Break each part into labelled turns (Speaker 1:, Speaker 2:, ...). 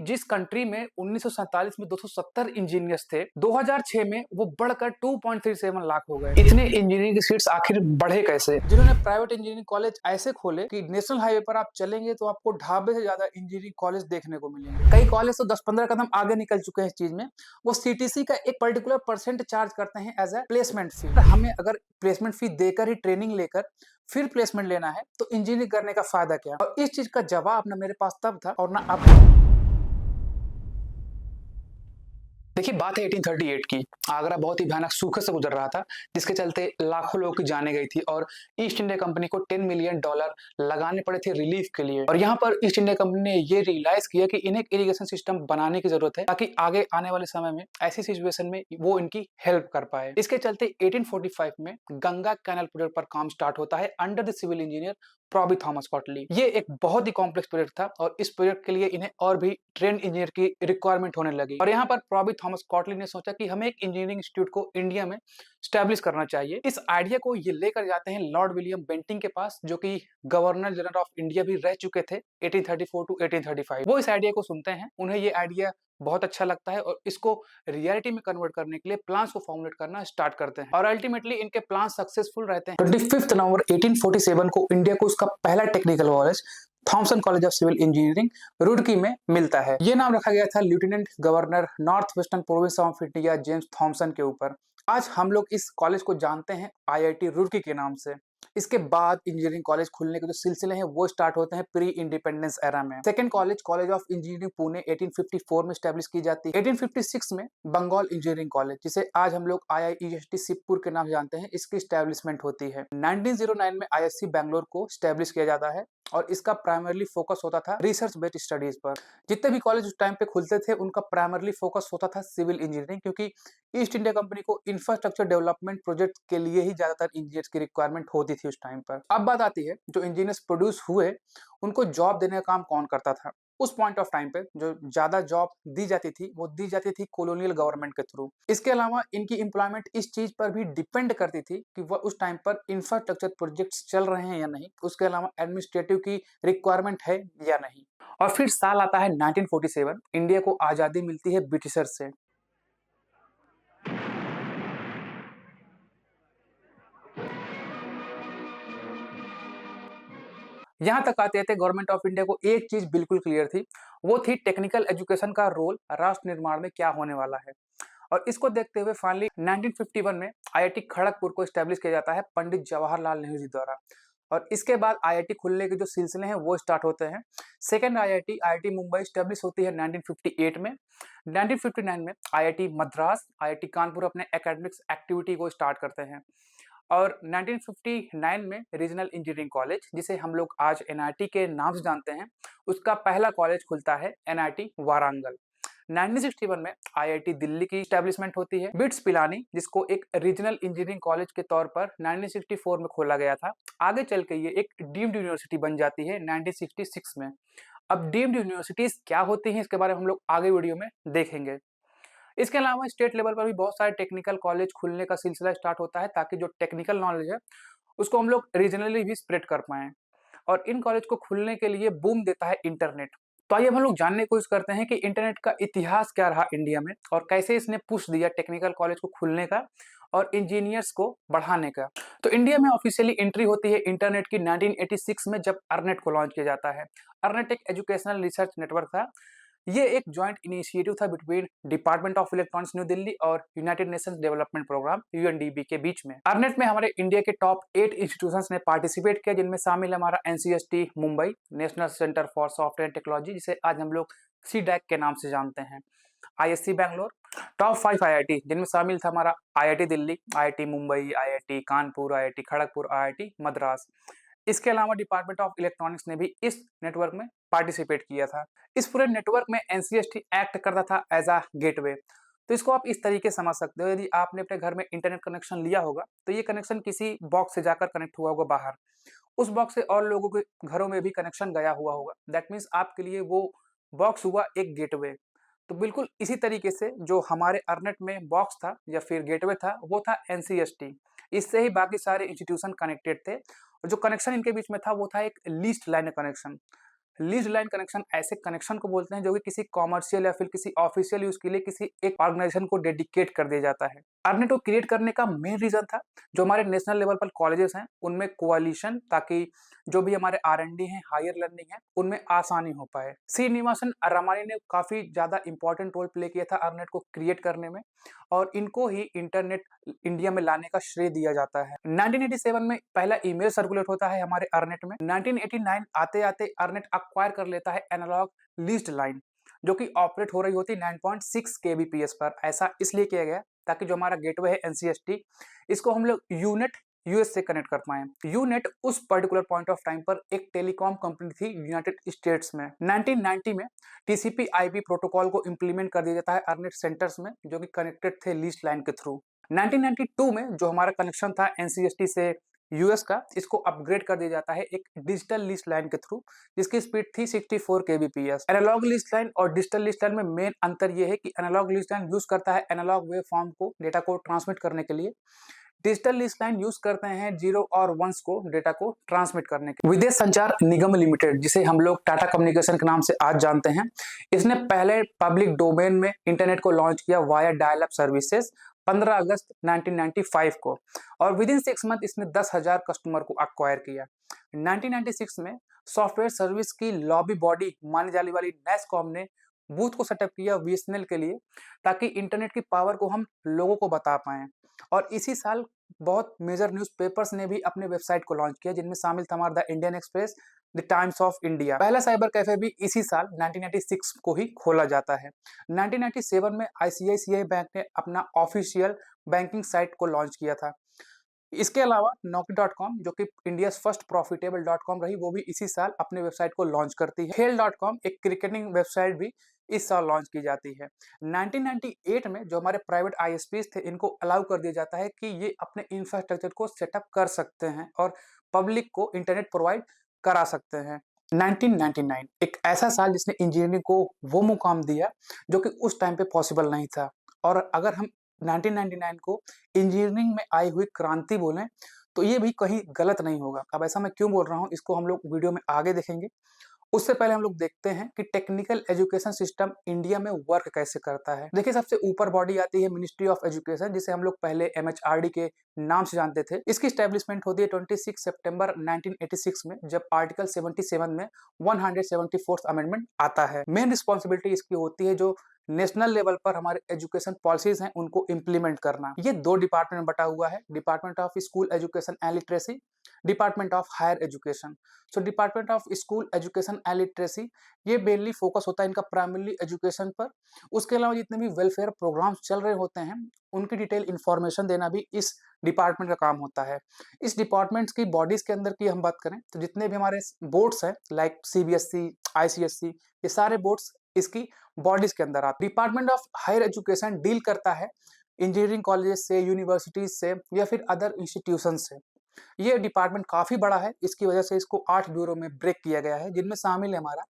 Speaker 1: जिस कंट्री में 1947 में 270 इंजीनियर्स थे, 2006 में वो बढ़कर 2.37 लाख हो गए। इतने इंजीनियरिंग की सीट्स आखिर बढ़े कैसे? जिन्होंने प्राइवेट इंजीनियरिंग कॉलेज ऐसे खोले कि नेशनल हाईवे पर आप चलेंगे तो आपको ढाबे से ज्यादा इंजीनियरिंग कॉलेज देखने को मिलेंगे। कई कॉलेज तो 10-15 कदम आगे निकल चुके हैं इस चीज में। वो सीटीसी का एक पर्टिकुलर परसेंट चार्ज करते हैं एज ए प्लेसमेंट फी। हमें अगर प्लेसमेंट फी देकर ही ट्रेनिंग लेकर फिर प्लेसमेंट लेना है तो इंजीनियरिंग करने का फायदा क्या? और इस चीज का जवाब ना मेरे पास तब था और ना अब। देखिए, बात है 1838 की। आगरा बहुत ही भयानक सूखे से गुजर रहा था, जिसके चलते लाखों लोगों की जानें गई थी और ईस्ट इंडिया कंपनी को $10 मिलियन लगाने पड़े थे रिलीफ के लिए। और यहाँ पर ईस्ट इंडिया कंपनी ने ये रियलाइज किया कि इन्हें इरिगेशन सिस्टम बनाने की जरूरत है, ताकि आगे आने वाले समय में ऐसी सिचुएशन में वो इनकी हेल्प कर पाए। इसके चलते 1845 में गंगा कैनल प्रोजेक्ट पर काम स्टार्ट होता है under the civil engineer Proby Thomas Cautley. ये एक बहुत ही कॉम्प्लेक्स प्रोजेक्ट था और इस प्रोजेक्ट के लिए इन्हें और भी ट्रेन इंजीनियर की रिक्वायरमेंट होने लगी। और यहाँ पर प्रॉबी थॉमस कॉटली ने सोचा कि हमें एक इंजीनियरिंग इंस्टीट्यूट को इंडिया में स्टैब्लिश करना चाहिए। इस आइडिया को ये लेकर जाते हैं लॉर्ड विलियम बेंटिंग के पास, जो कि गवर्नर जनरल ऑफ इंडिया भी रह चुके थे 1834 टू 1835। वो इस आइडिया को सुनते हैं, उन्हें ये आइडिया बहुत अच्छा लगता है और इसको रियलिटी में कन्वर्ट करने के लिए प्लान्स को फॉर्मुलेट करना स्टार्ट करते हैं और अल्टीमेटली इनके प्लान सक्सेसफुल रहते हैं। 25 नवंबर 1847 को इंडिया को उसका पहला technical college Thomson college of civil engineering Roorkee में मिलता है। ये नाम रखा गया था lieutenant governor north western province of India James Thomson के ऊपर। आज हम लोग इस कॉलेज को जानते हैं आईआईटी रुड़की के नाम से। इसके बाद इंजीनियरिंग कॉलेज खुलने के जो सिलसिले हैं वो स्टार्ट होते हैं प्री इंडिपेंडेंस एरा में। Second college college of engineering Pune 1854 में स्टैब्लिश की जाती है। 1856 में बंगाल इंजीनियरिंग कॉलेज, जिसे आज हम लोग आईआईईएसटी शिवपुर के नाम जानते हैं, इसकी स्टैब्लिशमेंट होती है। 1909 में आईएससी बैंगलोर को स्टैब्लिश किया जाता है और इसका प्राइमरली फोकस होता था रिसर्च बेस्ड स्टडीज पर। जितने भी कॉलेज उस टाइम पे खुलते थे उनका प्राइमरली फोकस होता था सिविल इंजीनियरिंग, क्योंकि ईस्ट इंडिया कंपनी को इंफ्रास्ट्रक्चर डेवलपमेंट प्रोजेक्ट के लिए ही ज्यादातर इंजीनियर्स की रिक्वायरमेंट होती थी उस टाइम पर। अब बात आती है जो इंजीनियर्स प्रोड्यूस हुए उनको जॉब देने का काम कौन करता था। उस पॉइंट ऑफ टाइम पे जो ज्यादा जॉब दी जाती थी वो दी जाती थी कॉलोनियल गवर्नमेंट के थ्रू। इसके अलावा इनकी एम्प्लॉयमेंट इस चीज पर भी डिपेंड करती थी कि वह उस टाइम पर इंफ्रास्ट्रक्चर प्रोजेक्ट्स चल रहे हैं या नहीं, उसके अलावा एडमिनिस्ट्रेटिव की रिक्वायरमेंट है या नहीं। और फिर साल आता है 1947, इंडिया को आजादी मिलती है ब्रिटिशर से। यहां तक आते थे गवर्नमेंट ऑफ इंडिया को एक चीज बिल्कुल क्लियर थी, वो थी टेक्निकल एजुकेशन का रोल राष्ट्र निर्माण में क्या होने वाला है। और इसको देखते हुए फाइनली 1951 में आईआईटी खड़गपुर को स्टैब्लिश किया जाता है पंडित जवाहरलाल नेहरू जी द्वारा। और इसके बाद आईआईटी खुलने के जो सिलसिले हैं वो स्टार्ट होते हैं। Second IIT IIT Mumbai establish होती है 1958 में। 1959 में आईआईटी मद्रास, आईआईटी कानपुर अपने एकेडमिक्स एक्टिविटी को स्टार्ट करते हैं। और 1959 में रीजनल इंजीनियरिंग कॉलेज, जिसे हम लोग आज एनआईटी के नाम से जानते हैं, उसका पहला कॉलेज खुलता है एनआईटी वारांगल। 1961 में आईआईटी दिल्ली की एस्टैब्लिशमेंट होती है। बिट्स पिलानी, जिसको एक रीजनल इंजीनियरिंग कॉलेज के तौर पर 1964 में खोला गया था, आगे चल के ये एक डीम्ड यूनिवर्सिटी बन जाती है 1966 में। अब डीम्ड यूनिवर्सिटीज क्या होती हैं इसके बारे में हम लोग आगे वीडियो में देखेंगे। इसके अलावा स्टेट लेवल पर भी बहुत सारे टेक्निकल कॉलेज खुलने का सिलसिला स्टार्ट होता है, ताकि जो टेक्निकल नॉलेज है उसको हम लोग रीजनली भी स्प्रेड कर पाएं। और इन कॉलेज को खुलने के लिए बूम देता है इंटरनेट। तो आइए हम लोग जानने की कोशिश करते हैं कि इंटरनेट का इतिहास क्या रहा इंडिया में और कैसे इसने पुश दिया टेक्निकल कॉलेज को खुलने का और इंजीनियर्स को बढ़ाने का। तो इंडिया में ऑफिशियली एंट्री होती है इंटरनेट की 1986 में, जब अर्नेट को लॉन्च किया जाता है। अर्नेट एक एजुकेशनल रिसर्च नेटवर्क था। ये एक जॉइंट इनिशिएटिव था between department of electronics New Delhi और United Nations Development Programme UNDP के बीच में। अर्नेट में हमारे इंडिया के टॉप 8 इंस्टीट्यूशंस ने पार्टिसिपेट किया, जिनमें शामिल है हमारा ancestry Mumbai, national centre for software technology, जिसे आज हम लोग सीडैक के नाम से जानते हैं, आईएससी बैंगलोर। टॉप 5 आईआईटी, जिनमें शामिल था हमारा IIT Delhi, IIT Mumbai, IIT Kanpur, IIT Kharagpur, IIT Madras. इसके अलावा डिपार्टमेंट ऑफ इलेक्ट्रॉनिक्स ने भी इस नेटवर्क में पार्टिसिपेट किया था। इस पूरे नेटवर्क में एनसीएसटी एक्ट करता था एज अ गेटवे। तो इसको आप इस तरीके से समझ सकते हो, यदि आपने अपने घर में इंटरनेट कनेक्शन लिया होगा तो ये कनेक्शन किसी बॉक्स से जाकर कनेक्ट हुआ होगा बाहर, उस बॉक्स से और लोगों के घरों में भी कनेक्शन गया हुआ होगा। दैट मीन्स आपके लिए वो बॉक्स हुआ एक गेटवे। तो बिल्कुल इसी तरीके से जो हमारे अर्नेट में बॉक्स था या फिर गेटवे था वो था एनसीएसटी। इससे ही बाकी सारे इंस्टीट्यूशन कनेक्टेड थे और जो कनेक्शन इनके बीच में था वो था एक least line connection. Lease line connection ऐसे कनेक्शन को बोलते हैं जो कि किसी कॉमर्शियल या फिर किसी ऑफिशियल यूज के लिए किसी एक ऑर्गेनाइजेशन को डेडिकेट कर दिया जाता है। अर्नेट को क्रिएट करने का मेन रीजन था जो हमारे नेशनल लेवल पर कॉलेजेस हैं उनमें कोalition, ताकि जो भी हमारे R&D हैं, हायर लर्निंग है, उनमें आसानी हो पाए। श्रीनिवासन रामानी ने काफी ज्यादा इंपॉर्टेंट रोल प्ले किया था अर्नेट को क्रिएट करने में, और इनको ही इंटरनेट इंडिया में लाने का श्रेय दिया जाता है। 1987 में पहला ईमेल सर्कुलेट होता है हमारे अर्नेट में। 1989 आते आते अर्नेट अक्वायर कर लेता है एनालॉग लीज्ड लाइन, जो कि ऑपरेट हो रही होती 9.6 kbps पर। ऐसा इसलिए किया गया ताकि जो हमारा गेटवे है NCST, इसको हम लोग यूनेट यूएस से कनेक्ट कर पाए। यूनेट उस पर्टिकुलर पॉइंट ऑफ टाइम पर एक टेलीकॉम कंपनी थी यूनाइटेड स्टेट्स में। 1990 में TCP IP प्रोटोकॉल को इंप्लीमेंट कर दिया जाता है अर्नेट सेंटर्स में, जो कि कनेक्टेड थे लीज लाइन के थ्रू। 1992 में जो हमारा कनेक्शन था NCST से यूएस का, इसको अपग्रेड कर दिया जाता है एक डिजिटल लीज लाइन के थ्रू, जिसकी स्पीड थी 64 kbps। एनालॉग लीज लाइन और डिजिटल लीज लाइन में मेन अंतर यह है कि एनालॉग लीज लाइन यूज करता है एनालॉग वेव फॉर्म को डेटा को ट्रांसमिट करने के लिए, डिजिटल लीज लाइन यूज करते हैं जीरो और वंस को डेटा को ट्रांसमिट करने के। विदेश संचार निगम लिमिटेड, जिसे हम लोग टाटा कम्युनिकेशन के नाम से आज जानते हैं, इसने पहले पब्लिक डोमेन में इंटरनेट को लॉन्च किया वाया डायल अप सर्विसेज 15 अगस्त 1995 को, और विद इन 6 मंथ इसने 10,000 कस्टमर को अक्वायर किया। 1996 में सॉफ्टवेयर सर्विस की लॉबी बॉडी मानी जाने वाली नैसकॉम ने बूथ को सेटअप किया BSNL के लिए, ताकि इंटरनेट की पावर को हम लोगों को बता पाएं। और इसी साल बहुत मेजर न्यूज़पेपर्स ने भी अपने वेबसाइट को लॉन्च किया, जिनमें शामिल था हमारा the Indian express, the times of India. पहला साइबर कैफे भी इसी साल 1996 को ही खोला जाता है। 1997 में ICICI बैंक ने अपना ऑफिशियल बैंकिंग साइट को लॉन्च किया था। इसके अलावा Naukri.com, जो कि इंडिया फर्स्ट प्रॉफिटेबल .com रही, वो भी इसी साल अपने वेबसाइट को लॉन्च करती है। खेल.com, एक क्रिकेटिंग वेबसाइट, भी इस साल लॉन्च की जाती है। 1998 में जो हमारे प्राइवेट ISPs थे, इनको अलाउ कर दिया जाता है कि ये अपने इंफ्रास्ट्रक्चर को सेटअप कर सकते हैं और पब्लिक को इंटरनेट प्रोवाइड करा सकते हैं। 1999 एक ऐसा साल जिसने इंजीनियरिंग को वो मुकाम दिया जो कि उस टाइम पे पॉसिबल नहीं था। और अगर हम 1999 को इंजीनियरिंग में आई हुई क्रांति बोलें तो ये भी कहीं गलत नहीं होगा। अब ऐसा मैं क्यों बोल रहा हूँ, इसको हम लोग वीडियो में आगे देखेंगे। उससे पहले हम लोग देखते हैं कि टेक्निकल एजुकेशन सिस्टम इंडिया में वर्क कैसे करता है। देखिए, सबसे ऊपर बॉडी आती है मिनिस्ट्री ऑफ एजुकेशन, जिसे हम लोग पहले MHRD के नाम से जानते थे। इसकी स्टैब्लिशमेंट होती है 26 सितंबर 1986 में, जब आर्टिकल 77 में 174th अमेंडमेंट आता है। मेन रिस्पॉन्सिबिलिटी इसकी होती है जो नेशनल लेवल पर हमारे एजुकेशन पॉलिसीज हैं उनको इम्प्लीमेंट करना। ये 2 डिपार्टमेंट में बटा हुआ है, department of school education and literacy, department of higher education. So department of school education and literacy, ये मेनली फोकस होता है इनका प्राइमरी एजुकेशन पर। उसके अलावा जितने भी वेलफेयर प्रोग्राम्स चल रहे होते हैं उनकी डिटेल इंफॉर्मेशन देना भी इस डिपार्टमेंट का काम होता है। इस डिपार्टमेंट्स की बॉडीज के अंदर की हम बात करें तो जितने भी हमारे बोर्ड्स हैं लाइक CBSE, ICSE, ये सारे बोर्ड्स इसकी बॉडीज के अंदर आते हैं। Department of higher education deal करता है इंजीनियरिंग कॉलेजेस से, यूनिवर्सिटीज से या फिर अदर इंस्टीट्यूशन से। ये डिपार्टमेंट काफी बड़ा है, इसकी वजह से इसको 8 ब्यूरो में ब्रेक किया गया है, जिनमें शामिल है हमारा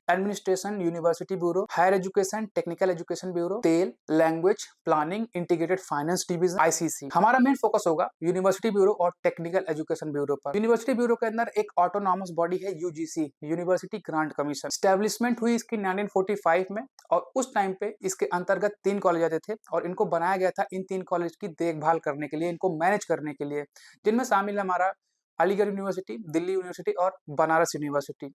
Speaker 1: administration university bureau, higher education technical education bureau, तेल language planning integrated finance division ICC। हमारा मेन फोकस होगा यूनिवर्सिटी ब्यूरो और टेक्निकल एजुकेशन ब्यूरो पर। यूनिवर्सिटी ब्यूरो के अंदर एक ऑटोनॉमस बॉडी है UGC, university grant commission. Establishment हुई इसकी 1945 में, और उस टाइम पे इसके अंतर्गत 3 कॉलेज आते थे और इनको बनाया गया था इन 3 कॉलेज की देखभाल करने के लिए, इनको मैनेज करने के लिए, जिनमें शामिल है हमारा अलीगढ़ यूनिवर्सिटी, दिल्ली यूनिवर्सिटी और बनारस यूनिवर्सिटी।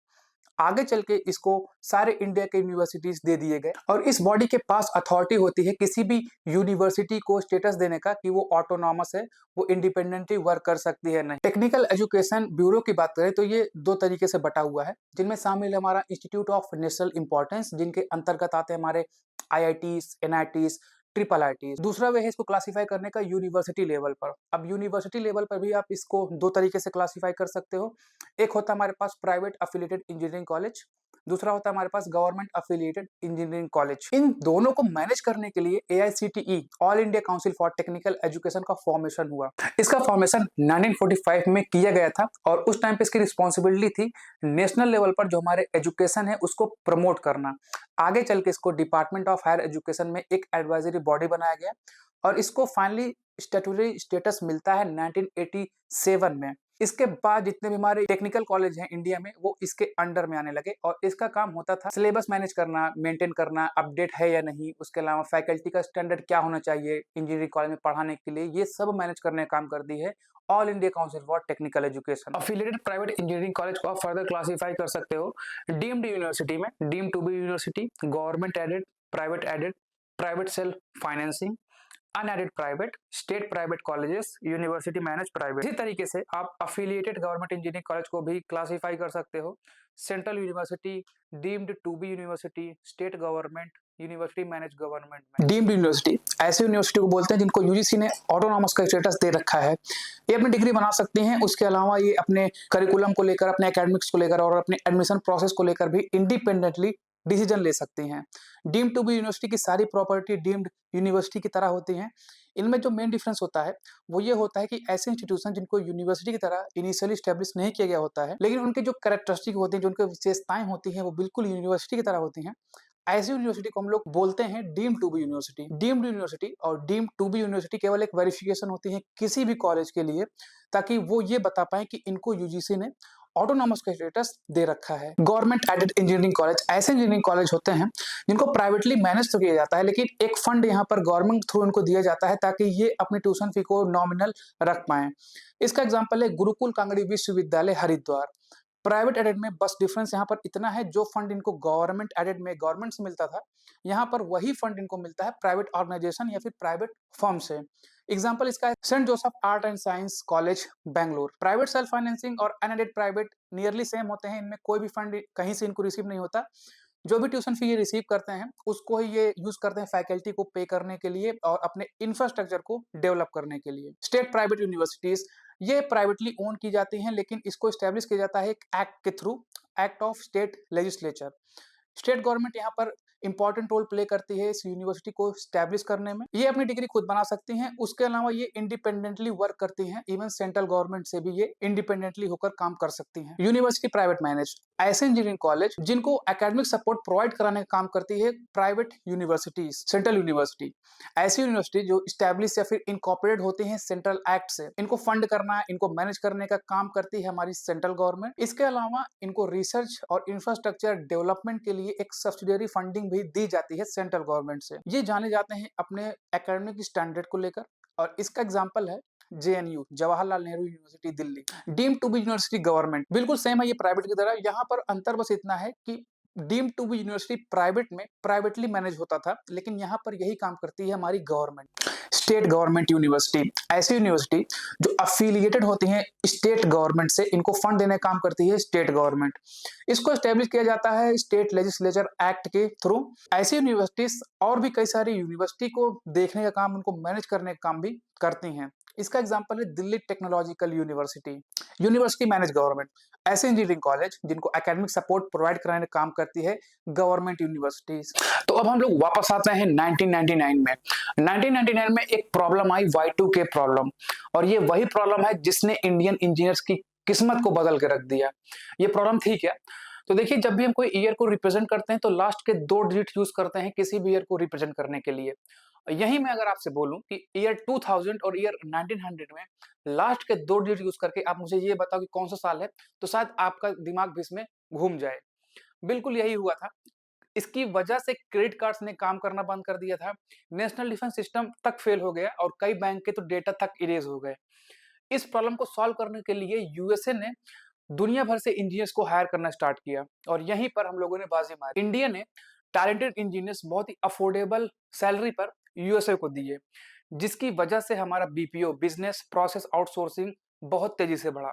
Speaker 1: आगे चल के इसको सारे इंडिया के यूनिवर्सिटीज दे दिए गए, और इस बॉडी के पास अथॉरिटी होती है किसी भी यूनिवर्सिटी को स्टेटस देने का कि वो ऑटोनॉमस है, वो इंडिपेंडेंटली वर्क कर सकती है। नहीं, टेक्निकल एजुकेशन ब्यूरो की बात करें तो ये 2 तरीके से बटा हुआ है, जिनमें शामिल है हमारा इंस्टीट्यूट ऑफ नेशनल इंपॉर्टेंस, जिनके अंतर्गत आते हैं हमारे IITs, NITs, IIITs। दूसरा वे है इसको क्लासिफाई करने का यूनिवर्सिटी लेवल पर। अब यूनिवर्सिटी लेवल पर भी आप इसको 2 तरीके से क्लासिफाई कर सकते हो। एक होता है हमारे पास प्राइवेट अफिलिएटेड इंजीनियरिंग कॉलेज, दूसरा होता है हमारे पास गवर्नमेंट अफिलिएटेड इंजीनियरिंग कॉलेज। इन दोनों को मैनेज करने के लिए AICTE, all India Council for Technical education का फॉर्मेशन हुआ। इसका फॉर्मेशन 1945 में किया गया था, और उस टाइम पे इसकी रिस्पॉन्सिबिलिटी थी नेशनल लेवल पर जो हमारे एजुकेशन है उसको प्रमोट करना। आगे चल के इसको डिपार्टमेंट ऑफ हायर एजुकेशन में एक एडवाइजरी बॉडी बनाया गया, और इसको फाइनली स्टैट्यूटरी स्टेटस मिलता है 1987 में। इसके बाद जितने भी हमारे टेक्निकल कॉलेज हैं इंडिया में वो इसके अंडर में आने लगे और इसका काम होता था सिलेबस मैनेज करना, मेंटेन करना, अपडेट है या नहीं, उसके अलावा फैकल्टी का स्टैंडर्ड क्या होना चाहिए इंजीनियरिंग कॉलेज में पढ़ाने के लिए, ये सब मैनेज करने का काम करती है All India Council for Technical Education. Affiliated private engineering college को आप फर्दर क्लासिफाई कर सकते हो डीम्ड यूनिवर्सिटी में, deemed to be university, government aided, private self financing, unaided private, state private colleges, university manage private. इसी तरीके से आप अफिलिएटेड गवर्नमेंट इंजीनियरिंग कॉलेज को भी क्लासिफाई कर सकते हो central university, deemed to be university, state government, university manage government में। डीम्ड यूनिवर्सिटी ऐसी यूनिवर्सिटी को बोलते हैं जिनको यूजीसी ने ऑटोनॉमस का स्टेटस दे रखा है। ये अपनी डिग्री बना सकती हैं, उसके अलावा ये अपने करिकुलम को लेकर, अपने एकेडमिक्स को लेकर और अपने एडमिशन प्रोसेस को लेकर भी इंडिपेंडेंटली डिसीजन ले सकती हैं। डीम्ड टू बी यूनिवर्सिटी की सारी प्रॉपर्टी डीम्ड यूनिवर्सिटी की तरह होती हैं। इनमें जो मेन डिफरेंस होता है वो ये होता है कि ऐसे इंस्टीट्यूशन जिनको यूनिवर्सिटी की तरह इनिशियली स्टैब्लिश नहीं किया गया होता है, लेकिन उनके जो कैरेक्टरिस्टिक होती हैं, जो उनकी विशेषताएं होती हैं, वो बिल्कुल यूनिवर्सिटी की तरह होती हैं। ऐसी यूनिवर्सिटी को हम लोग बोलते हैं deemed to be university. Deemed university और डीम्ड टू बी यूनिवर्सिटी केवल एक वेरिफिकेशन होती है किसी भी कॉलेज के लिए, ताकि वो ये बता पाए कि इनको यूजीसी ने ऑटोनॉमस का स्टेटस दे रखा है। गवर्नमेंट एडेड इंजीनियरिंग कॉलेज ऐसे इंजीनियरिंग कॉलेज होते हैं जिनको प्राइवेटली मैनेज तो किया जाता है, लेकिन एक फंड यहाँ पर गवर्नमेंट थ्रू इनको दिया जाता है ताकि ये अपनी ट्यूशन फी को नॉमिनल रख पाए। इसका एग्जाम्पल है गुरुकुल कांगड़ी विश्वविद्यालय हरिद्वार। प्राइवेट एडेड में बस डिफरेंस यहाँ पर इतना है, जो फंड इनको गवर्नमेंट एडेड में गवर्नमेंट से मिलता था, यहाँ पर वही फंड इनको मिलता है प्राइवेट ऑर्गेनाइजेशन या फिर प्राइवेट फर्म से। एग्जाम्पल इसका है saint Joseph art and science college Bangalore. Private self financing और अनएडेड प्राइवेट नियरली सेम होते हैं, इनमें कोई भी फंड कहीं से इनको रिसीव नहीं होता। जो भी ट्यूशन फी ये रिसीव करते हैं उसको ही ये यूज करते हैं फैकल्टी को पे करने के लिए और अपने इंफ्रास्ट्रक्चर को डेवलप करने के लिए। स्टेट प्राइवेट यूनिवर्सिटीज ये प्राइवेटली ओन की जाती हैं, लेकिन इसको स्टैब्लिश किया जाता है एक एक्ट के through, act of state legislature. State government यहाँ पर इंपॉर्टेंट रोल प्ले करती है इस यूनिवर्सिटी को स्टैब्लिश करने में। ये अपनी डिग्री खुद बना सकती हैं, उसके अलावा ये इंडिपेंडेंटली वर्क करती हैं, इवन सेंट्रल गवर्नमेंट से भी ये इंडिपेंडेंटली होकर काम कर सकती हैं। यूनिवर्सिटी प्राइवेट मैनेज ऐसे इंजीनियरिंग कॉलेज जिनको एकेडमिक सपोर्ट प्रोवाइड कराने का काम करती है प्राइवेट यूनिवर्सिटीज, सेंट्रल यूनिवर्सिटी। ऐसी यूनिवर्सिटी जो स्टैब्लिश या फिर इनकॉर्पोरेट होती हैं सेंट्रल एक्ट से, इनको फंड करना, इनको मैनेज करने का काम करती है हमारी सेंट्रल गवर्नमेंट। इसके अलावा इनको रिसर्च और इंफ्रास्ट्रक्चर डेवलपमेंट के लिए एक सब्सिडियरी फंडिंग भी दी जाती है सेंट्रल गवर्नमेंट से। ये जाने जाते हैं अपने एकेडमिक स्टैंडर्ड को लेकर और इसका एग्जांपल है JNU, Jawaharlal Nehru university Delhi. Deemed to be university government बिल्कुल सेम है ये प्राइवेट की तरह, यहाँ पर अंतर बस इतना है कि deemed to be university private में प्राइवेटली मैनेज होता था, लेकिन यहाँ पर यही काम करती है हमारी गवर्नमेंट। स्टेट गवर्नमेंट यूनिवर्सिटी ऐसी यूनिवर्सिटी जो अफिलिएटेड होती हैं स्टेट गवर्नमेंट से, इनको फंड देने का काम करती है स्टेट गवर्नमेंट। इसको स्टैब्लिश किया जाता है स्टेट लेजिस्लेचर एक्ट के थ्रू। ऐसी यूनिवर्सिटीज और भी कई सारी यूनिवर्सिटी को देखने का काम, उनको मैनेज करने का काम भी करती हैं। इसका एग्जांपल है Delhi technological university. University manage government ऐसे इंजीनियरिंग कॉलेज जिनको एकेडमिक सपोर्ट प्रोवाइड कराने का काम करती है गवर्नमेंट यूनिवर्सिटीज। तो अब हम लोग वापस आते हैं 1999 में। 1999 में एक प्रॉब्लम आई Y2K प्रॉब्लम, और ये वही प्रॉब्लम है जिसने इंडियन इंजीनियर्स की किस्मत को बदल के रख दिया। ये प्रॉब्लम थी क्या? तो देखिए, जब भी हम कोई ईयर को रिप्रेजेंट करते हैं तो लास्ट के 2 डिजिट यूज करते हैं किसी भी ईयर को रिप्रेजेंट करने के लिए। यही मैं अगर आपसे बोलूं कि ईयर 2000 और ईयर 1900 में लास्ट के 2 डिजिट यूज करके आप मुझे ये बताओ कि कौन सा साल है, तो शायद आपका दिमाग भी इसमें घूम जाए। बिल्कुल यही हुआ था। इसकी वजह से क्रेडिट कार्ड्स ने काम करना बंद कर दिया था, नेशनल डिफेंस सिस्टम तक फेल हो गया और कई बैंक के तो डेटा तक इरेज हो गए। इस प्रॉब्लम को सॉल्व करने के लिए यूएसए ने दुनिया भर से इंजीनियर्स को हायर करना स्टार्ट किया और यहीं पर हम लोगों ने बाजी मारी। इंडिया ने टैलेंटेड इंजीनियर्स बहुत ही अफोर्डेबल सैलरी पर यूएसए को दिए, जिसकी वजह से हमारा बीपीओ, बिजनेस प्रोसेस आउटसोर्सिंग, बहुत तेजी से बढ़ा।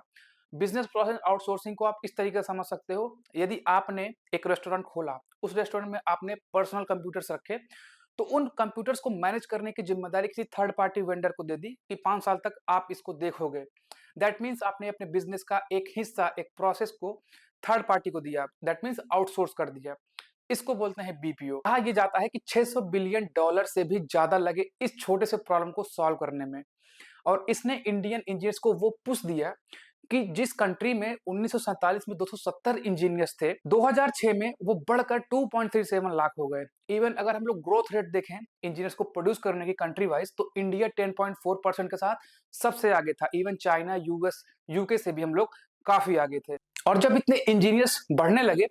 Speaker 1: बिजनेस प्रोसेस आउटसोर्सिंग को आप इस तरीके से समझ सकते हो, यदि आपने एक रेस्टोरेंट खोला, उस रेस्टोरेंट में आपने पर्सनल कंप्यूटर्स रखे, तो उन कंप्यूटर्स को मैनेज करने की जिम्मेदारी किसी थर्ड पार्टी वेंडर को दे दी कि 5 साल तक आप इसको देखोगे। दैट मीन्स आपने अपने बिजनेस का एक हिस्सा, एक प्रोसेस को थर्ड पार्टी को दिया, दैट मीन्स आउटसोर्स कर दिया। इसको बोलते हैं बीपीओ। कहा यह जाता है कि $600 बिलियन से भी ज्यादा लगे इस छोटे से प्रॉब्लम को सॉल्व करने में, और इसने इंडियन इंजीनियर्स को वो पुश दिया कि जिस कंट्री में 1947 में 270 इंजीनियर्स थे, 2006 में वो बढ़कर 2.37 लाख हो गए। इवन अगर हम लोग ग्रोथ रेट देखें इंजीनियर्स को प्रोड्यूस करने की कंट्री वाइज, तो इंडिया 10.4% के साथ सबसे आगे था। इवन चाइना, यूएस, यूके से भी हम लोग काफी आगे थे। और जब इतने इंजीनियर्स बढ़ने लगे,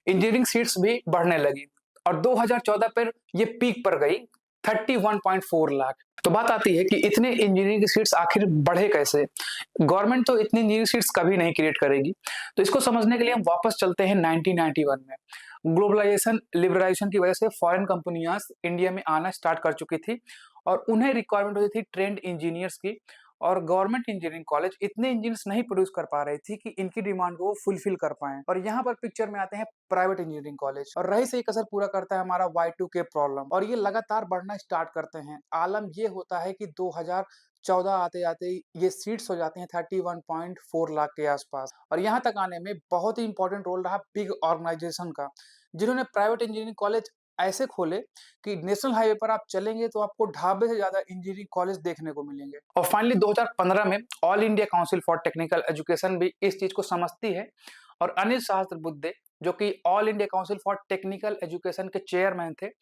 Speaker 1: इंजीनियरिंग सीट्स भी बढ़ने लगी और 2014 पर ये पीक पर गई 31.4 लाख। तो बात आती है कि इतने इंजीनियरिंग की सीट्स आखिर बढ़े कैसे। गवर्नमेंट तो इतनी इंजीनियरिंग सीट्स कभी नहीं क्रिएट करेगी। तो इसको समझने के लिए हम वापस चलते हैं 1991 में। ग्लोबलाइजेशन, लिबरलाइजेशन की वजह से फॉरेन कंपनियां इंडिया में आना स्टार्ट कर चुकी थी और उन्हें रिक्वायरमेंट होती थी ट्रेंड इंजीनियर्स की। और गवर्नमेंट इंजीनियरिंग कॉलेज इतने इंजीनियर्स नहीं प्रोड्यूस कर पा रही थी कि इनकी डिमांड को वो फुलफिल कर पाए। और यहाँ पर पिक्चर में आते हैं प्राइवेट इंजीनियरिंग कॉलेज, और रही सही कसर पूरा करता है हमारा Y2K प्रॉब्लम, और ये लगातार बढ़ना स्टार्ट करते हैं। आलम ये होता है कि 2014 आते आते ये सीट्स हो जाती हैं 31.4 लाख के आसपास। और यहाँ तक आने में बहुत ही इंपॉर्टेंट रोल रहा बिग ऑर्गेनाइजेशन का, जिन्होंने प्राइवेट इंजीनियरिंग कॉलेज ऐसे खोले कि नेशनल हाईवे पर आप चलेंगे तो आपको ढाबे से ज्यादा इंजीनियरिंग कॉलेज देखने को मिलेंगे। और फाइनली 2015 में all India Council for Technical education भी इस चीज को समझती है और अनिल सहस्त्रबुद्धे, जो कि all India Council for Technical education के चेयरमैन थे,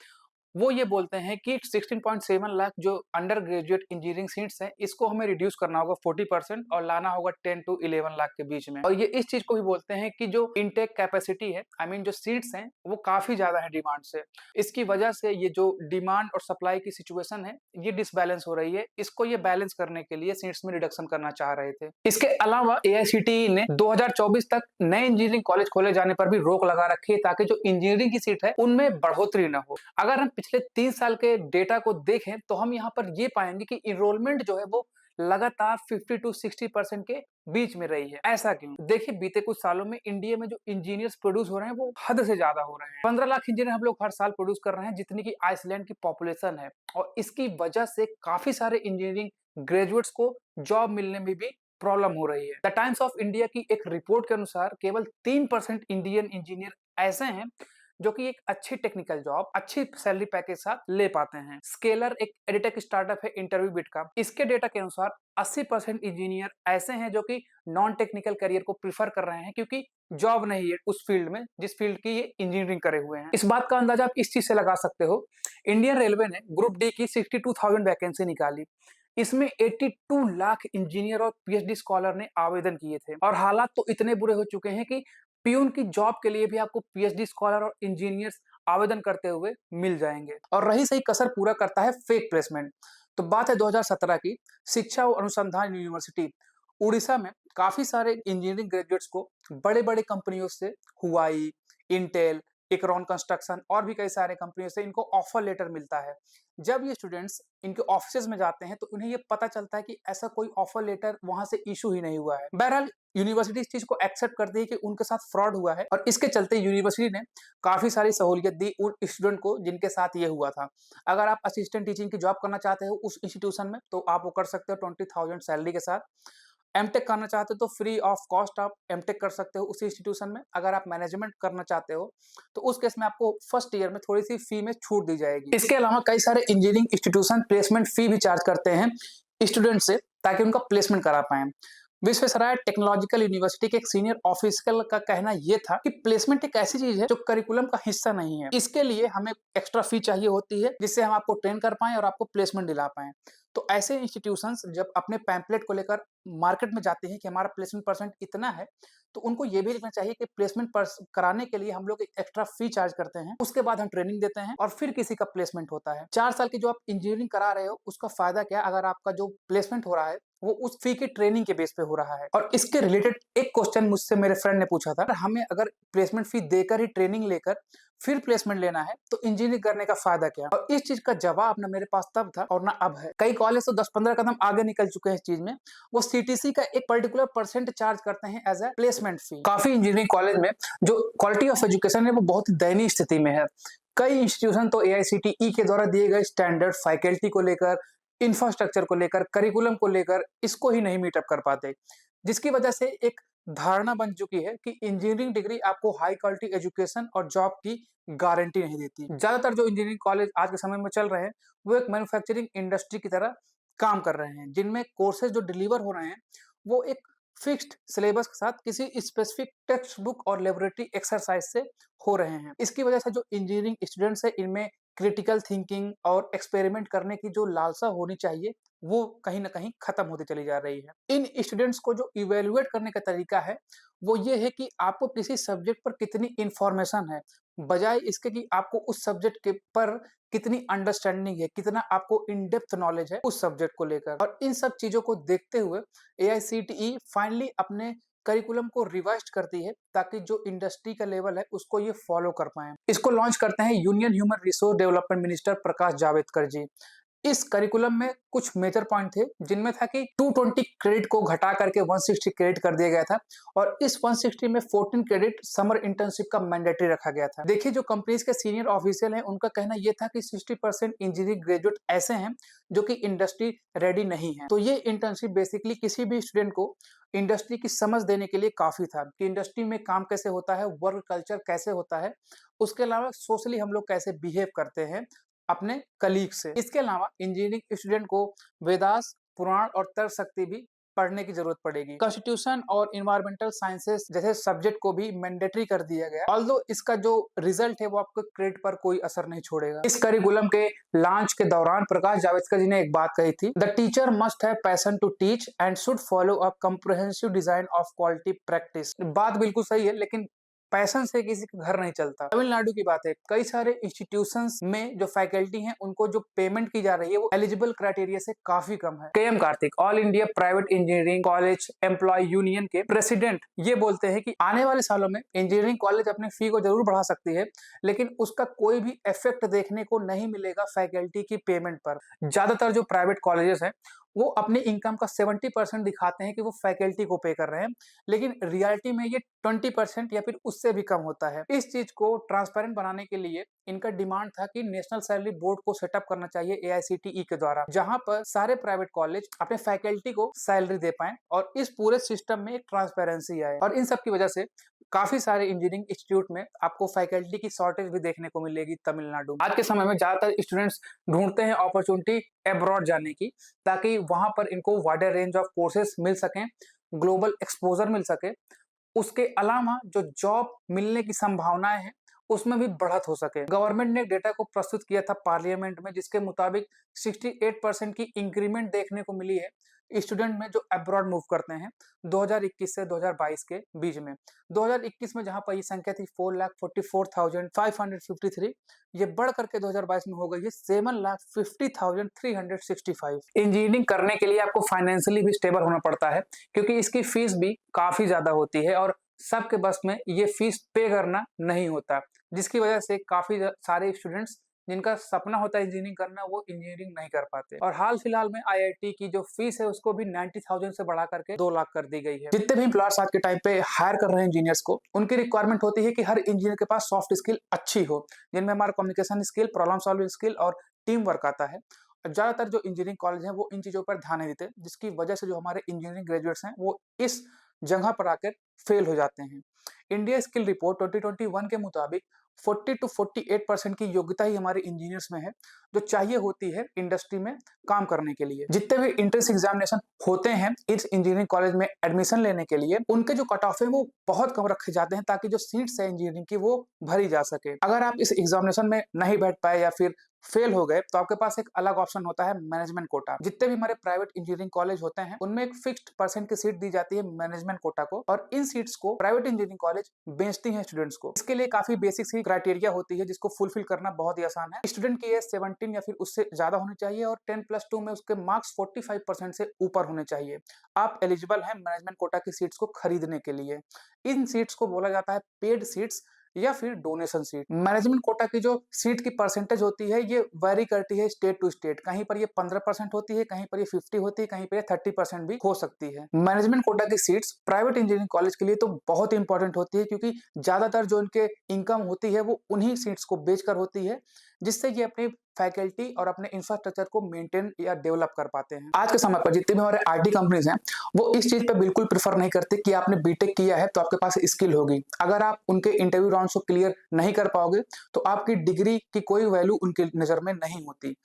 Speaker 1: वो ये बोलते हैं कि 16.7 लाख जो अंडर ग्रेजुएट इंजीनियरिंग सीट्स हैं, इसको हमें रिड्यूस करना होगा 40% और लाना होगा 10 to 11 लाख के बीच में। और ये इस चीज को भी बोलते हैं कि जो इनटेक कैपेसिटी है, आई मीन जो सीट्स हैं, वो काफी ज्यादा है डिमांड से। इसकी वजह से ये जो डिमांड और सप्लाई की सिचुएशन है, ये डिसबैलेंस हो रही है। इसको ये बैलेंस करने के लिए सीट्स में रिडक्शन करना चाह रहे थे। इसके अलावा AICTE ने 2024 तक नए इंजीनियरिंग कॉलेज खोले जाने पर भी रोक लगा रखी है, ताकि जो इंजीनियरिंग की सीट है उनमें बढ़ोतरी न हो। अगर हम पिछले 3 साल के डेटा को देखें तो हम यहाँ पर ये पाएंगे कि इनरोलमेंट जो है वो लगातार 50 to 60% के बीच में रही है। ऐसा क्यों? देखिए, बीते कुछ सालों में इंडिया में जो इंजीनियर्स प्रोड्यूस हो रहे हैं वो हद से ज्यादा हो रहे हैं। 15 लाख इंजीनियर हम लोग हर साल प्रोड्यूस कर रहे हैं, जितनी की आइसलैंड की पॉपुलेशन है। और इसकी वजह से काफी सारे इंजीनियरिंग ग्रेजुएट्स को जॉब मिलने में भी प्रॉब्लम हो रही है। द टाइम्स ऑफ इंडिया की एक रिपोर्ट के अनुसार केवल 3% इंडियन इंजीनियर ऐसे हैं जो कि एक अच्छी टेक्निकल जॉब, अच्छी सैलरी पैकेज साथ ले पाते हैं। स्केलर एक एडिटेक स्टार्टअप है इंटरव्यू बिट का, इसके डेटा के अनुसार 80% इंजीनियर ऐसे हैं जो कि नॉन टेक्निकल करियर को प्रीफर कर रहे हैं, क्योंकि जॉब नहीं है उस फील्ड में जिस फील्ड की ये इंजीनियरिंग करे हुए हैं। इस बात का अंदाजा आप इस चीज से लगा सकते हो, इंडियन रेलवे ने ग्रुप डी की 62,000 वैकेंसी निकाली। इसमें 82 लाख इंजीनियर और PhD स्कॉलर ने आवेदन किए थे। और हालात तो इतने बुरे हो चुके हैं कि पियून की जॉब के लिए भी आपको PhD स्कॉलर और इंजीनियर्स आवेदन करते हुए मिल जाएंगे। और रही सही कसर पूरा करता है फेक प्लेसमेंट। तो बात है 2017 की। शिक्षा और अनुसंधान यूनिवर्सिटी उड़ीसा में काफी सारे इंजीनियरिंग ग्रेजुएट्स को बड़े बड़े कंपनियों से, हुआई, इंटेल, इकरॉन कंस्ट्रक्शन और भी कई सारे कंपनियों से इनको ऑफर लेटर मिलता है। जब ये स्टूडेंट्स इनके ऑफिसेज में जाते हैं तो उन्हें ये पता चलता है कि ऐसा कोई ऑफर लेटर वहां से इशू ही नहीं हुआ है। बहरहाल यूनिवर्सिटी इस चीज को एक्सेप्ट करती है कि उनके साथ फ्रॉड हुआ है, और इसके चलते यूनिवर्सिटी ने काफी सारी सहूलियत दी उन स्टूडेंट को जिनके साथ ये हुआ था। अगर आप असिस्टेंट टीचिंग की जॉब करना चाहते हो उस इंस्टीट्यूशन में, तो आप वो कर सकते हो 20,000 सैलरी के साथ। एमटेक करना चाहते हो तो फ्री ऑफ कॉस्ट आप एमटेक कर सकते हो उसी इंस्टीट्यूशन में। अगर आप मैनेजमेंट करना चाहते हो तो उस केस में आपको फर्स्ट ईयर में थोड़ी सी फी में छूट दी जाएगी। इसके अलावा कई सारे इंजीनियरिंग इंस्टीट्यूशन प्लेसमेंट फी भी चार्ज करते हैं स्टूडेंट से, ताकि उनका प्लेसमेंट करा पाए। विश्वेश्वरैया टेक्नोलॉजिकल यूनिवर्सिटी के एक सीनियर ऑफिसर का कहना यह था कि प्लेसमेंट एक ऐसी चीज है जो करिकुलम का हिस्सा नहीं है। इसके लिए हमें एक्स्ट्रा फी चाहिए होती है, जिससे हम आपको ट्रेन कर पाएं और आपको प्लेसमेंट दिला पाएं। तो ऐसे इंस्टीट्यूशंस जब अपने पैम्पलेट को लेकर मार्केट में जाते हैं कि हमारा प्लेसमेंट परसेंट इतना है, तो उनको ये भी लिखना चाहिए कि प्लेसमेंट कराने के लिए हम लोग एक एक्स्ट्रा फी चार्ज करते हैं, उसके बाद हम ट्रेनिंग देते हैं और फिर किसी का प्लेसमेंट होता है। 4 साल की जो आप इंजीनियरिंग करा रहे हो उसका फायदा क्या, अगर आपका जो प्लेसमेंट हो रहा है वो उस फी की ट्रेनिंग के बेस पे हो रहा है। और इसके रिलेटेड एक क्वेश्चन मुझसे मेरे फ्रेंड ने पूछा था, हमें अगर प्लेसमेंट फी देकर ही ट्रेनिंग लेकर फिर प्लेसमेंट लेना है तो इंजीनियरिंग करने का फायदा क्या। और इस चीज का जवाब ना मेरे पास तब था और ना अब है। कई कॉलेज तो 10-15 कदम आगे निकल चुके हैं इस चीज में। वो CTC का एक पर्टिकुलर परसेंट चार्ज करते हैं एज ए प्लेसमेंट फी। काफी इंजीनियरिंग कॉलेज में जो क्वालिटी ऑफ एजुकेशन है वो बहुत दयनीय स्थिति में है। कई इंस्टीट्यूशन तो AICTE के द्वारा दिए गए स्टैंडर्ड फैकल्टी को लेकर, इंफ्रास्ट्रक्चर को लेकर, करिकुलम को लेकर इसको ही नहीं मीटअप कर पाते, जिसकी वजह से एक धारणा बन चुकी है कि इंजीनियरिंग डिग्री आपको हाई क्वालिटी एजुकेशन और जॉब की गारंटी नहीं देती। ज्यादातर जो इंजीनियरिंग कॉलेज आज के समय में चल रहे हैं वो एक मैन्युफैक्चरिंग इंडस्ट्री की तरह काम कर रहे हैं, जिनमें कोर्सेज जो डिलीवर हो रहे हैं वो एक फिक्स्ड सिलेबस के साथ किसी स्पेसिफिक टेक्स्ट बुक और लेबोरेटरी एक्सरसाइज से हो रहे हैं। इसकी वजह से जो इंजीनियरिंग स्टूडेंट्स है इनमें क्रिटिकल थिंकिंग और एक्सपेरिमेंट करने की जो लालसा होनी चाहिए वो कहीं ना कहीं खत्म होती चली जा रही है। इन स्टूडेंट्स को जो इवेल्युएट करने का तरीका है वो ये है कि आपको किसी सब्जेक्ट पर कितनी इंफॉर्मेशन है, बजाय इसके कि आपको उस सब्जेक्ट के पर कितनी अंडरस्टैंडिंग है, कितना आपको इन डेप्थ नॉलेज है उस सब्जेक्ट को लेकर। और इन सब चीजों को देखते हुए एआईसीटीई फाइनली अपने करिकुलम को रिवाइज करती है ताकि जो इंडस्ट्री का लेवल है उसको ये फॉलो कर पाए। इसको लॉन्च करते हैं union human resource development minister Prakash Javadekar ji. इस करिकुलम में कुछ मेजर पॉइंट थे जिनमें था कि 220 क्रेडिट को घटा करके 160 क्रेडिट कर दिया गया था और इस 160 में 14 क्रेडिट समर इंटर्नशिप का मैंडेटरी रखा गया था। देखिए जो कंपनीज के सीनियर ऑफिशियल हैं उनका कहना यह था कि 60% इंजीनियरिंग ग्रेजुएट ऐसे हैं जो कि इंडस्ट्री रेडी नहीं है। तो ये इंटर्नशिप बेसिकली किसी भी स्टूडेंट को इंडस्ट्री की समझ देने के लिए काफी था कि इंडस्ट्री में काम कैसे होता है, वर्क कल्चर कैसे होता है, उसके अलावा सोशली हम लोग कैसे बिहेव करते हैं अपने कलीग से। इसके अलावा इंजीनियरिंग स्टूडेंट को वेदास, पुराण और तर्क शक्ति भी पढ़ने की जरूरत पड़ेगी। कॉन्स्टिट्यूशन और इन्वायरमेंटल साइंसेस जैसे सब्जेक्ट को भी मैंडेटरी कर दिया गया। ऑल्दो इसका जो रिजल्ट है वो आपके क्रेडिट पर कोई असर नहीं छोड़ेगा। इस करिकुलम के लॉन्च के दौरान प्रकाश जावड़ेकर जी ने एक बात कही थी, the teacher must have passion to teach and should follow a comprehensive design of quality practice. बात बिल्कुल सही है, लेकिन पैशन से किसी का घर नहीं चलता। तमिलनाडु की बात है, कई सारे इंस्टीट्यूशंस में जो फैकल्टी हैं उनको जो पेमेंट की जा रही है वो एलिजिबल क्राइटेरिया से काफी कम है। KM Karthik, all India private engineering college employ union के प्रेसिडेंट, ये बोलते हैं कि आने वाले सालों में इंजीनियरिंग कॉलेज अपनी फी को जरूर बढ़ा सकती है, लेकिन उसका कोई भी इफेक्ट देखने को नहीं मिलेगा फैकल्टी की पेमेंट पर। ज्यादातर जो प्राइवेट कॉलेजेस हैं वो अपनी इनकम का 70% दिखाते हैं कि वो फैकल्टी को पे कर रहे हैं, लेकिन रियलिटी में ये 20% या फिर उससे भी कम होता है। इस चीज को ट्रांसपेरेंट बनाने के लिए इनका डिमांड था कि नेशनल सैलरी बोर्ड को सेटअप करना चाहिए एआईसीटीई के द्वारा, जहां पर सारे प्राइवेट कॉलेज अपने फैकल्टी को सैलरी दे पाए और इस पूरे सिस्टम में एक ट्रांसपेरेंसी आए। और इन सब की वजह से काफी सारे इंजीनियरिंग इंस्टीट्यूट में आपको फैकल्टी की शॉर्टेज भी देखने को मिलेगी तमिलनाडु। आज के समय में ज्यादातर स्टूडेंट्स ढूंढते हैं अपॉर्चुनिटी अब्रॉड जाने की, ताकि वहां पर इनको वाइडर रेंज ऑफ कोर्सेज मिल सकें, ग्लोबल एक्सपोजर मिल सके, उसके अलावा जो जॉब मिलने की संभावनाएं हैं उसमें भी बढ़त हो सके। गवर्नमेंट ने डेटा को प्रस्तुत किया था पार्लियामेंट में, जिसके मुताबिक 68% की इंक्रीमेंट देखने को मिली है स्टूडेंट में जो अब्रॉड मूव करते हैं 2021 से 2022 के बीच में। 2021 में जहां पर ये संख्या थी 4,44,553, ये बढ़ करके 2022 में हो गई है 7,50,365। इंजीनियरिंग करने के लिए आपको फाइनेंशियली भी स्टेबल होना पड़ता है, क्योंकि इसकी फीस भी काफी ज्यादा होती है और सबके बस में ये फीस पे करना नहीं होता, जिसकी वजह से काफी सारे स्टूडेंट्स जिनका सपना होता है इंजीनियरिंग करना वो इंजीनियरिंग नहीं कर पाते। और हाल फिलहाल में आईआईटी की जो फीस है उसको भी 90,000 से बढ़ा करके 2 लाख कर दी गई है। जितने भी एम्प्लॉयर्स आज के टाइम पे हायर कर रहे हैं इंजीनियर्स को, उनकी रिक्वायरमेंट होती है कि हर इंजीनियर के पास सॉफ्ट स्किल अच्छी हो, जिनमें हमारा communication skill, problem solving skill और टीम वर्क आता है। ज्यादातर जो इंजीनियरिंग कॉलेज हैं वो इन चीजों पर ध्यान नहीं देते, जिसकी वजह से जो हमारे इंजीनियरिंग ग्रेजुएट्स हैं वो इस जगह पर आकर फेल हो जाते हैं। इंडिया स्किल रिपोर्ट 2021 के मुताबिक 40 to 48% की योग्यता ही हमारे इंजीनियर्स में है, जो चाहिए होती है इंडस्ट्री में काम करने के लिए। जितने भी एंट्रेंस एग्जामिनेशन होते हैं इस इंजीनियरिंग कॉलेज में एडमिशन लेने के लिए, उनके जो कट ऑफ है वो बहुत कम रखे जाते हैं, ताकि जो सीट्स है इंजीनियरिंग की वो भरी जा सके। अगर आप इस एग्जामिनेशन में नहीं बैठ पाए या फिर फेल हो गए तो आपके पास एक अलग ऑप्शन होता है मैनेजमेंट कोटा। जितने भी हमारे प्राइवेट इंजीनियरिंग कॉलेज होते हैं उनमें एक फिक्स्ड परसेंट की सीट दी जाती है मैनेजमेंट कोटा को, और इन सीट्स को प्राइवेट इंजीनियरिंग कॉलेज बेचती हैं स्टूडेंट्स को। इसके लिए काफी बेसिक सी क्राइटेरिया होती है जिसको फुलफिल करना बहुत ही आसान है। स्टूडेंट की एज 17 या फिर उससे ज्यादा होनी चाहिए और 10+2 में उसके मार्क्स 45% से ऊपर होने चाहिए। आप एलिजिबल हैं मैनेजमेंट कोटा की सीट्स को खरीदने के लिए। इन सीट्स को बोला जाता है पेड सीट्स या फिर डोनेशन सीट। मैनेजमेंट कोटा की जो सीट की परसेंटेज होती है ये वेरी करती है स्टेट टू स्टेट। कहीं पर ये 15% होती है, कहीं पर ये 50 होती है, कहीं पर ये 30% भी हो सकती है। मैनेजमेंट कोटा की सीट्स प्राइवेट इंजीनियरिंग कॉलेज के लिए तो बहुत इंपॉर्टेंट होती है, क्योंकि ज्यादातर जो इनके इनकम होती है वो उन्हीं सीट्स को बेचकर होती है, जिससे ये अपनी फैकल्टी और अपने इंफ्रास्ट्रक्चर को मेंटेन या डेवलप कर पाते हैं। आज के समय पर जितने भी हमारे आईटी कंपनीज हैं वो इस चीज पे बिल्कुल प्रेफर नहीं करते कि आपने बीटेक किया है तो आपके पास स्किल होगी। अगर आप उनके इंटरव्यू राउंड्स को क्लियर नहीं कर पाओगे तो आपकी डिग्री की कोई वैल्यू उनकी नजर में नहीं होती।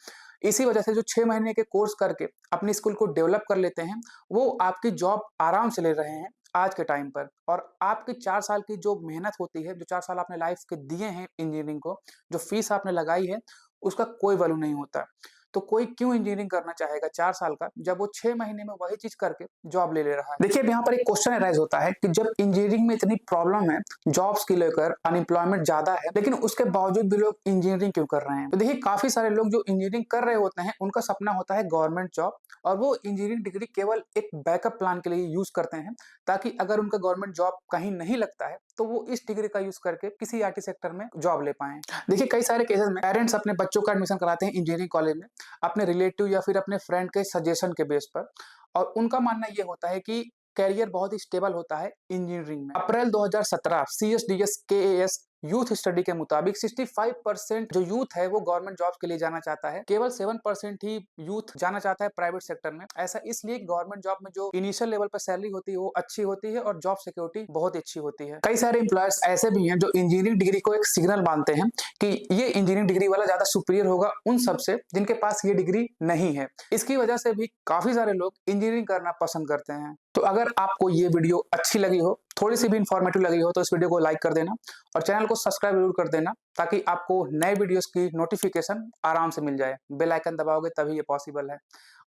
Speaker 1: इसी वजह से जो 6 महीने के कोर्स करके अपनी स्किल को डेवलप कर लेते हैं, वो आपकी जॉब आराम से ले रहे हैं आज के टाइम पर। और आपकी 4 साल की जो मेहनत होती है, जो 4 साल आपने लाइफ के दिए हैं इंजीनियरिंग को, जो फीस आपने लगाई है, उसका कोई वैल्यू नहीं होता। तो कोई क्यों इंजीनियरिंग करना चाहेगा 4 साल का, जब वो 6 महीने में वही चीज़ करके जॉब ले रहा है। देखिए, अब यहाँ पर एक क्वेश्चन अराइज़ होता है कि जब इंजीनियरिंग में इतनी प्रॉब्लम है, जॉब्स को लेकर अनएम्प्लॉयमेंट ज़्यादा है, लेकिन उसके बावजूद भी लोग इंजीनियरिंग क्यों कर रहे हैं? तो देखिए, काफ़ी सारे लोग जो इंजीनियरिंग कर रहे होते हैं, उनका सपना होता है गवर्नमेंट जॉब, और वो इंजीनियरिंग डिग्री केवल एक बैकअप प्लान के लिए यूज़ करते हैं, ताकि अगर उनका गवर्नमेंट जॉब कहीं नहीं लगता है, तो वो इस डिग्री का यूज़ करके किसी आईटी सेक्टर में जॉब ले पाएँ। देखिए, कई सारे केसेज़ में पेरेंट्स अपने बच्चों का एडमिशन कराते हैं इंजीनियरिंग कॉलेज में, अपने रिलेटिव या फिर अपने फ्रेंड के सजेशन के बेस पर, और उनका मानना ये होता है कि करियर बहुत ही स्टेबल होता है इंजीनियरिंग में। अप्रैल 2017 सीएसडीएस केएएस यूथ स्टडी के मुताबिक 65% जो यूथ है वो गवर्नमेंट जॉब्स के लिए जाना चाहता है, केवल 7% ही यूथ जाना चाहता है प्राइवेट सेक्टर में। ऐसा इसलिए गवर्नमेंट जॉब में जो इनिशियल लेवल पर सैलरी होती है वो अच्छी होती है और जॉब सिक्योरिटी बहुत अच्छी होती है। कई सारे एम्प्लॉयर्स ऐसे भी हैं जो इंजीनियरिंग डिग्री को एक सिग्नल मानते हैं कि ये इंजीनियरिंग डिग्री वाला ज्यादा सुपीरियर होगा उन सबसे जिनके पास ये डिग्री नहीं है। इसकी वजह से भी काफी सारे लोग इंजीनियरिंग करना पसंद करते हैं। तो अगर आपको ये वीडियो अच्छी लगी हो, थोड़ी सी भी इंफॉर्मेटिव लगी हो, तो इस वीडियो को लाइक कर देना और चैनल को सब्सक्राइब जरूर कर देना, ताकि आपको नए वीडियोस की नोटिफिकेशन आराम से मिल जाए। बेल आइकन दबाओगे तभी ये पॉसिबल है।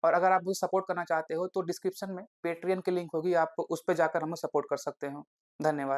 Speaker 1: और अगर आप मुझे सपोर्ट करना चाहते हो तो डिस्क्रिप्शन में पेट्रियन की लिंक होगी, आप उस पर जाकर हमें सपोर्ट कर सकते हो। धन्यवाद।